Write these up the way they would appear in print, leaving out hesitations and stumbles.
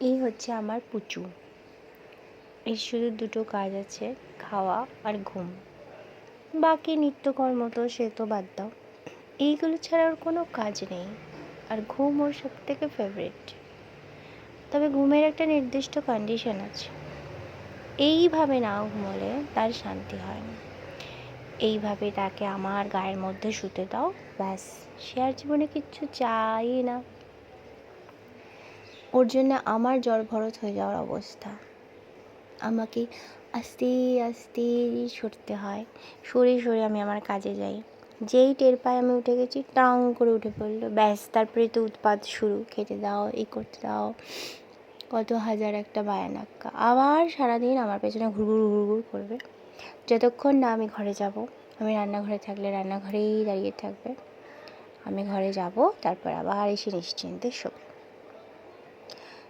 এই হচ্ছে আমার পুচু। এর শুধু দুটো কাজ আছে, খাওয়া আর ঘুম। বাকি নিত্যকর্ম তো সে তো বাদ দাও, এইগুলো ছাড়া ওর কোনো কাজ নেই। আর ঘুম ওর সবথেকে ফেভারিট। তবে ঘুমের একটা নির্দিষ্ট কন্ডিশন আছে, এইভাবে না ঘুমোলে তার শান্তি হয় না। এইভাবে তাকে আমার গায়ের মধ্যে শুতে দাও, ব্যাস, সে আর জীবনে কিচ্ছু চাই না। ওর জন্য আমার জ্বর ভরত হয়ে যাওয়ার অবস্থা। আমাকে আস্তে আস্তে সরতে হয়, সরে সরে আমি আমার কাজে যাই। যেই টের পায় আমি উঠে গেছি, টাং করে উঠে পড়লো, ব্যাস, তারপরে তো উৎপাত শুরু, খেতে দাও, এই করতে দাও, কত হাজার একটা বায়ানাক্কা। আবার সারাদিন আমার পেছনে ঘুরঘুর ঘুরঘুর করবে, যতক্ষণ না আমি ঘরে যাব। আমি রান্নাঘরে থাকলে রান্নাঘরেই দাঁড়িয়ে থাকবে। আমি ঘরে যাব, তারপর আবার এসে নিশ্চিন্তে শোবে।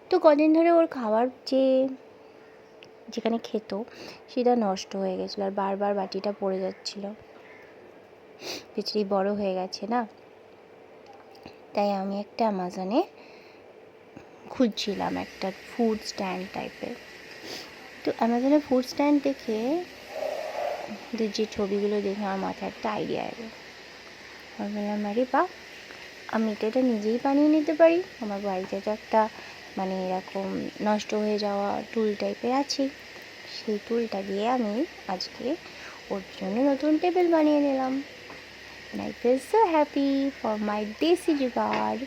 তো কদিন ধরে ওর খাবার যেখানে খেত সেটা নষ্ট হয়ে গেছিলো, আর বারবার বাটিটা পড়ে যাচ্ছিলো। বেচারি বড় হয়ে গেছে না, তাই আমি একটা অ্যামাজনে খুঁজছিলাম একটা ফুড স্ট্যান্ড টাইপের। তো অ্যামাজনে ফুড স্ট্যান্ড দেখে যে ছবিগুলো দেখে আমার মাথায় একটা আইডিয়া এলো। আমি বললাম, আরে বাহ, আমি তো এটা নিজেই বানিয়ে নিতে পারি। আমার বাড়িতে তো একটা এরকম নষ্ট হয়ে যাওয়া টুল টাইপের আছে, সেই টুলটা দিয়ে আমি আজকে ওর জন্য নতুন টেবিল বানিয়ে নিলাম। And I feel so happy for my desi jugaad.